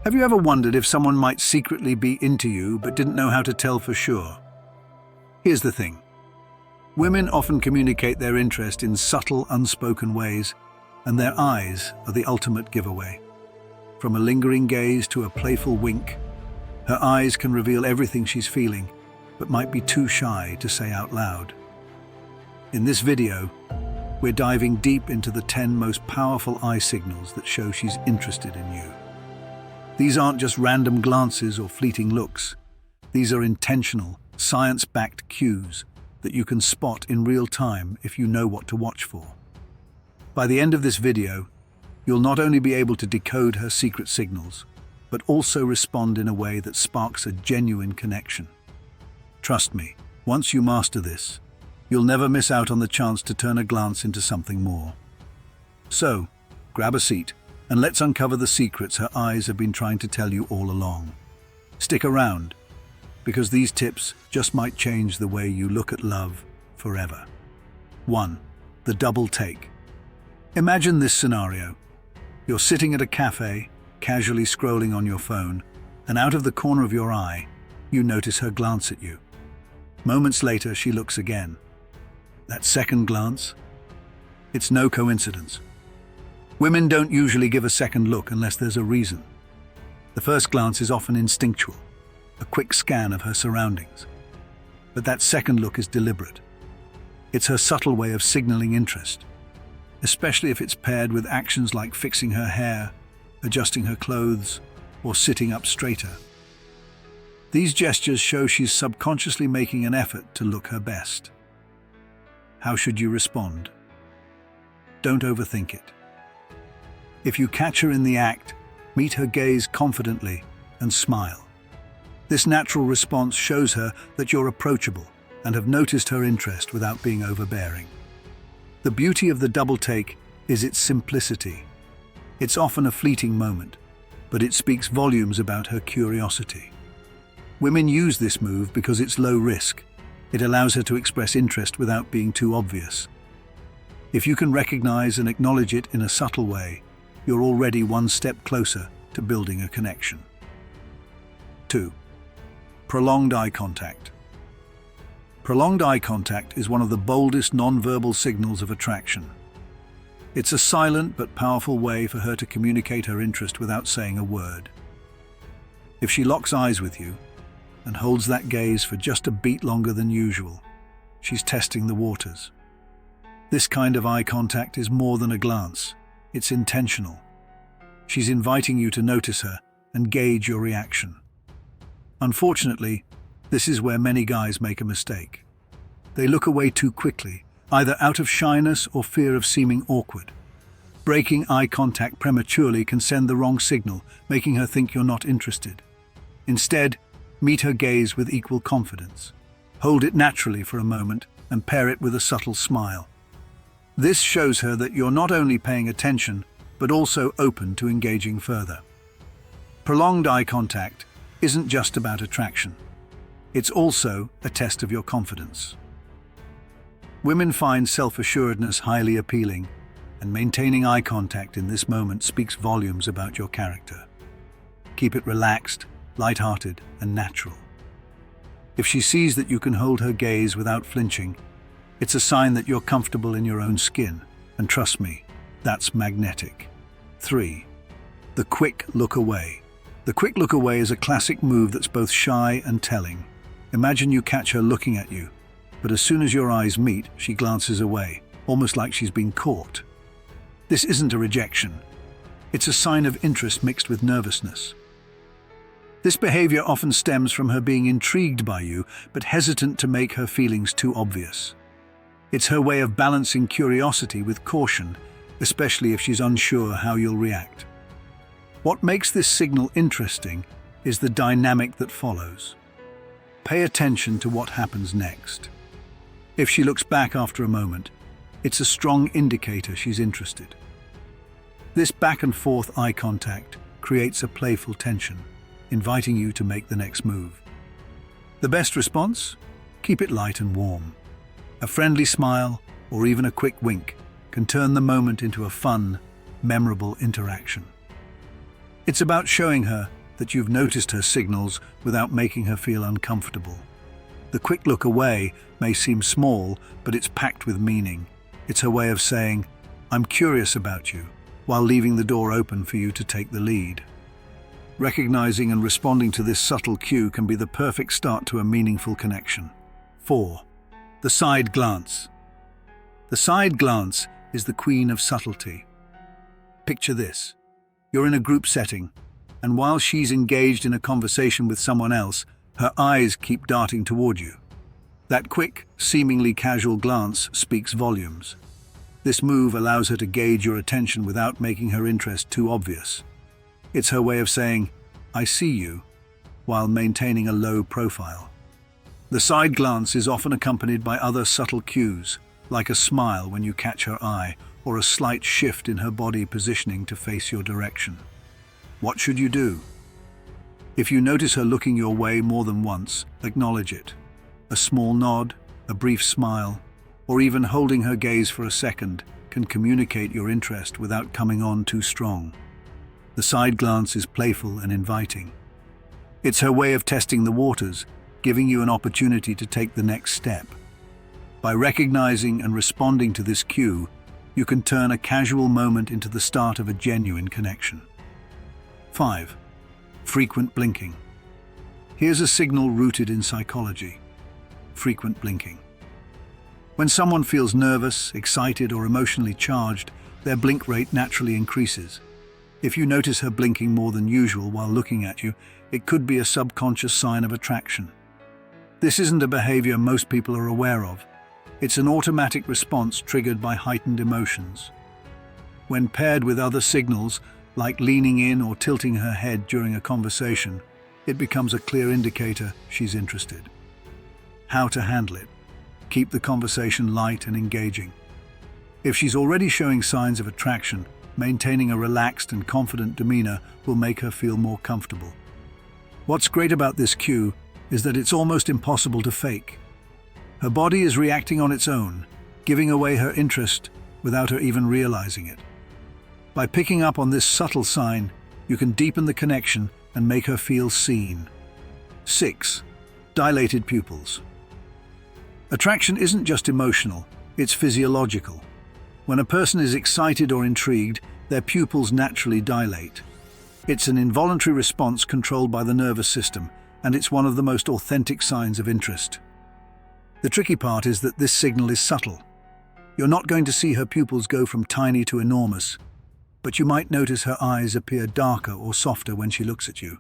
Have you ever wondered if someone might secretly be into you but didn't know how to tell for sure? Here's the thing. Women often communicate their interest in subtle, unspoken ways, and their eyes are the ultimate giveaway. From a lingering gaze to a playful wink, her eyes can reveal everything she's feeling, but might be too shy to say out loud. In this video, we're diving deep into the 10 most powerful eye signals that show she's interested in you. These aren't just random glances or fleeting looks. These are intentional, science-backed cues that you can spot in real time if you know what to watch for. By the end of this video, you'll not only be able to decode her secret signals, but also respond in a way that sparks a genuine connection. Trust me, once you master this, you'll never miss out on the chance to turn a glance into something more. So, grab a seat, and let's uncover the secrets her eyes have been trying to tell you all along. Stick around, because these tips just might change the way you look at love forever. 1. The double take. Imagine this scenario. You're sitting at a cafe, casually scrolling on your phone, and out of the corner of your eye, you notice her glance at you. Moments later, she looks again. That second glance? It's no coincidence. Women don't usually give a second look unless there's a reason. The first glance is often instinctual, a quick scan of her surroundings. But that second look is deliberate. It's her subtle way of signaling interest, especially if it's paired with actions like fixing her hair, adjusting her clothes, or sitting up straighter. These gestures show she's subconsciously making an effort to look her best. How should you respond? Don't overthink it. If you catch her in the act, meet her gaze confidently and smile. This natural response shows her that you're approachable and have noticed her interest without being overbearing. The beauty of the double take is its simplicity. It's often a fleeting moment, but it speaks volumes about her curiosity. Women use this move because it's low risk. It allows her to express interest without being too obvious. If you can recognize and acknowledge it in a subtle way, you're already one step closer to building a connection. 2. Prolonged eye contact. Prolonged eye contact is one of the boldest non-verbal signals of attraction. It's a silent but powerful way for her to communicate her interest without saying a word. If she locks eyes with you and holds that gaze for just a beat longer than usual, she's testing the waters. This kind of eye contact is more than a glance. It's intentional. She's inviting you to notice her and gauge your reaction. Unfortunately, this is where many guys make a mistake. They look away too quickly, either out of shyness or fear of seeming awkward. Breaking eye contact prematurely can send the wrong signal, making her think you're not interested. Instead, meet her gaze with equal confidence. Hold it naturally for a moment and pair it with a subtle smile. This shows her that you're not only paying attention, but also open to engaging further. Prolonged eye contact isn't just about attraction. It's also a test of your confidence. Women find self-assuredness highly appealing, and maintaining eye contact in this moment speaks volumes about your character. Keep it relaxed, light-hearted, and natural. If she sees that you can hold her gaze without flinching, it's a sign that you're comfortable in your own skin, and trust me, that's magnetic. 3. The quick look away. The quick look away is a classic move that's both shy and telling. Imagine you catch her looking at you, but as soon as your eyes meet, she glances away, almost like she's been caught. This isn't a rejection. It's a sign of interest mixed with nervousness. This behavior often stems from her being intrigued by you, but hesitant to make her feelings too obvious. It's her way of balancing curiosity with caution, especially if she's unsure how you'll react. What makes this signal interesting is the dynamic that follows. Pay attention to what happens next. If she looks back after a moment, it's a strong indicator she's interested. This back and forth eye contact creates a playful tension, inviting you to make the next move. The best response? Keep it light and warm. A friendly smile, or even a quick wink, can turn the moment into a fun, memorable interaction. It's about showing her that you've noticed her signals without making her feel uncomfortable. The quick look away may seem small, but it's packed with meaning. It's her way of saying, "I'm curious about you," while leaving the door open for you to take the lead. Recognizing and responding to this subtle cue can be the perfect start to a meaningful connection. 4. The side glance. The side glance is the queen of subtlety. Picture this. You're in a group setting, and while she's engaged in a conversation with someone else, her eyes keep darting toward you. That quick, seemingly casual glance speaks volumes. This move allows her to gauge your attention without making her interest too obvious. It's her way of saying, "I see you," while maintaining a low profile. The side glance is often accompanied by other subtle cues, like a smile when you catch her eye, or a slight shift in her body positioning to face your direction. What should you do? If you notice her looking your way more than once, acknowledge it. A small nod, a brief smile, or even holding her gaze for a second can communicate your interest without coming on too strong. The side glance is playful and inviting. It's her way of testing the waters, giving you an opportunity to take the next step. By recognizing and responding to this cue, you can turn a casual moment into the start of a genuine connection. 5. Frequent blinking. Here's a signal rooted in psychology. Frequent blinking. When someone feels nervous, excited, or emotionally charged, their blink rate naturally increases. If you notice her blinking more than usual while looking at you, it could be a subconscious sign of attraction. This isn't a behavior most people are aware of. It's an automatic response triggered by heightened emotions. When paired with other signals, like leaning in or tilting her head during a conversation, it becomes a clear indicator she's interested. How to handle it? Keep the conversation light and engaging. If she's already showing signs of attraction, maintaining a relaxed and confident demeanor will make her feel more comfortable. What's great about this cue is that it's almost impossible to fake. Her body is reacting on its own, giving away her interest without her even realizing it. By picking up on this subtle sign, you can deepen the connection and make her feel seen. 6. Dilated pupils. Attraction isn't just emotional, it's physiological. When a person is excited or intrigued, their pupils naturally dilate. It's an involuntary response controlled by the nervous system, and it's one of the most authentic signs of interest. The tricky part is that this signal is subtle. You're not going to see her pupils go from tiny to enormous, but you might notice her eyes appear darker or softer when she looks at you.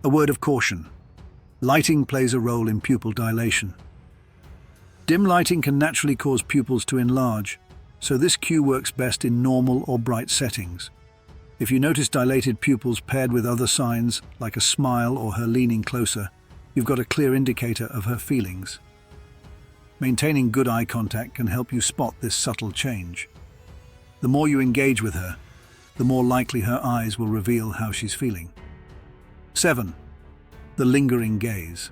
A word of caution. Lighting plays a role in pupil dilation. Dim lighting can naturally cause pupils to enlarge, so this cue works best in normal or bright settings. If you notice dilated pupils paired with other signs, like a smile or her leaning closer, you've got a clear indicator of her feelings. Maintaining good eye contact can help you spot this subtle change. The more you engage with her, the more likely her eyes will reveal how she's feeling. 7. The lingering gaze.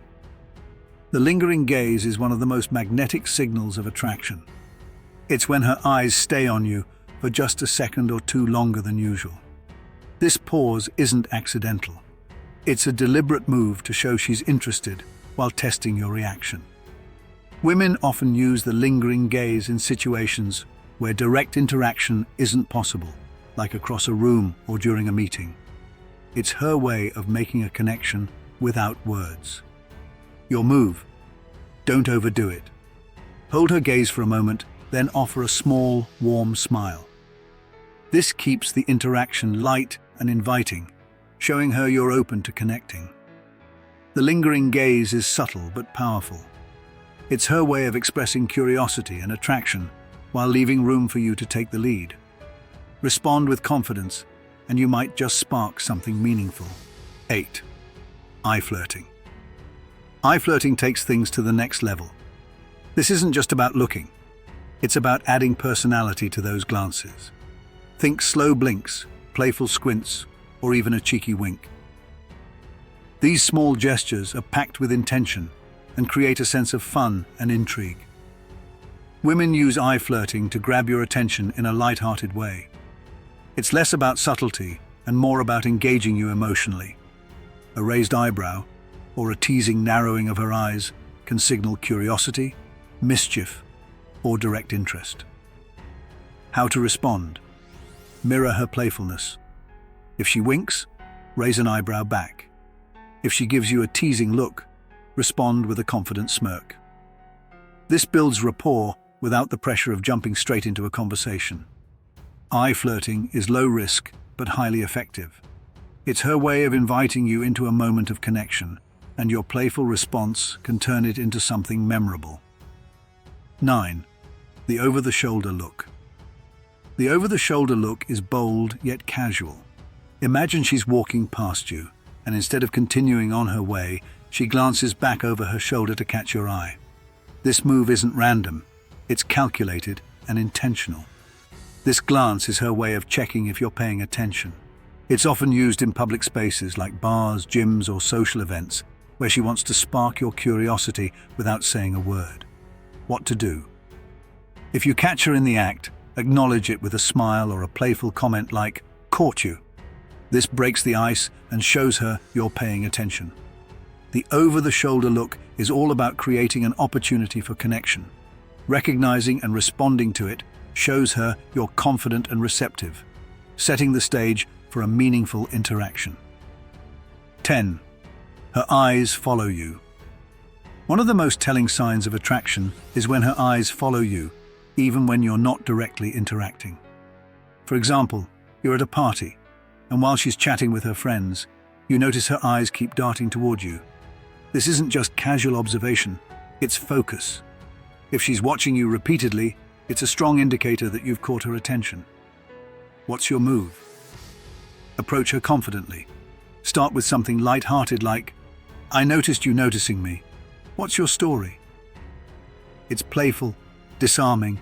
The lingering gaze is one of the most magnetic signals of attraction. It's when her eyes stay on you for just a second or two longer than usual. This pause isn't accidental. It's a deliberate move to show she's interested while testing your reaction. Women often use the lingering gaze in situations where direct interaction isn't possible, like across a room or during a meeting. It's her way of making a connection without words. Your move: don't overdo it. Hold her gaze for a moment, then offer a small, warm smile. This keeps the interaction light and inviting, showing her you're open to connecting. The lingering gaze is subtle but powerful. It's her way of expressing curiosity and attraction while leaving room for you to take the lead. Respond with confidence, and you might just spark something meaningful. 8. Eye flirting. Eye flirting takes things to the next level. This isn't just about looking. It's about adding personality to those glances. Think slow blinks, playful squints, or even a cheeky wink. These small gestures are packed with intention and create a sense of fun and intrigue. Women use eye flirting to grab your attention in a light-hearted way. It's less about subtlety and more about engaging you emotionally. A raised eyebrow or a teasing narrowing of her eyes can signal curiosity, mischief, or direct interest. How to respond? Mirror her playfulness. If she winks, raise an eyebrow back. If she gives you a teasing look, respond with a confident smirk. This builds rapport without the pressure of jumping straight into a conversation. Eye flirting is low risk but highly effective. It's her way of inviting you into a moment of connection, and your playful response can turn it into something memorable. 9. The over-the-shoulder look. The over-the-shoulder look is bold yet casual. Imagine she's walking past you, and instead of continuing on her way, she glances back over her shoulder to catch your eye. This move isn't random, it's calculated and intentional. This glance is her way of checking if you're paying attention. It's often used in public spaces like bars, gyms, or social events, where she wants to spark your curiosity without saying a word. What to do? If you catch her in the act, acknowledge it with a smile or a playful comment like, "Caught you." This breaks the ice and shows her you're paying attention. The over-the-shoulder look is all about creating an opportunity for connection. Recognizing and responding to it shows her you're confident and receptive, setting the stage for a meaningful interaction. 10. Her eyes follow you. One of the most telling signs of attraction is when her eyes follow you, even when you're not directly interacting. For example, you're at a party, and while she's chatting with her friends, you notice her eyes keep darting toward you. This isn't just casual observation, it's focus. If she's watching you repeatedly, it's a strong indicator that you've caught her attention. What's your move? Approach her confidently. Start with something light-hearted like, "I noticed you noticing me. What's your story?" It's playful, disarming,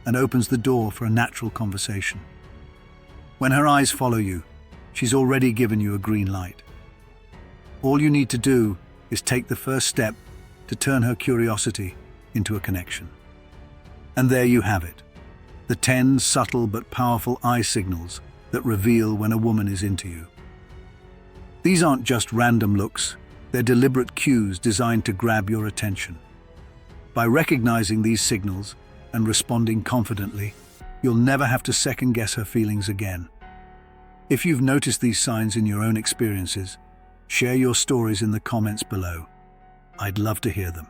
and opens the door for a natural conversation. When her eyes follow you, she's already given you a green light. All you need to do is take the first step to turn her curiosity into a connection. And there you have it, the 10 subtle but powerful eye signals that reveal when a woman is into you. These aren't just random looks, they're deliberate cues designed to grab your attention. By recognizing these signals and responding confidently, you'll never have to second-guess her feelings again. If you've noticed these signs in your own experiences, share your stories in the comments below. I'd love to hear them.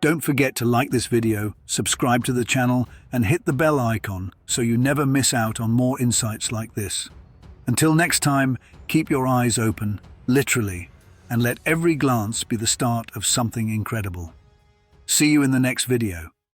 Don't forget to like this video, subscribe to the channel, and hit the bell icon so you never miss out on more insights like this. Until next time, keep your eyes open, literally, and let every glance be the start of something incredible. See you in the next video.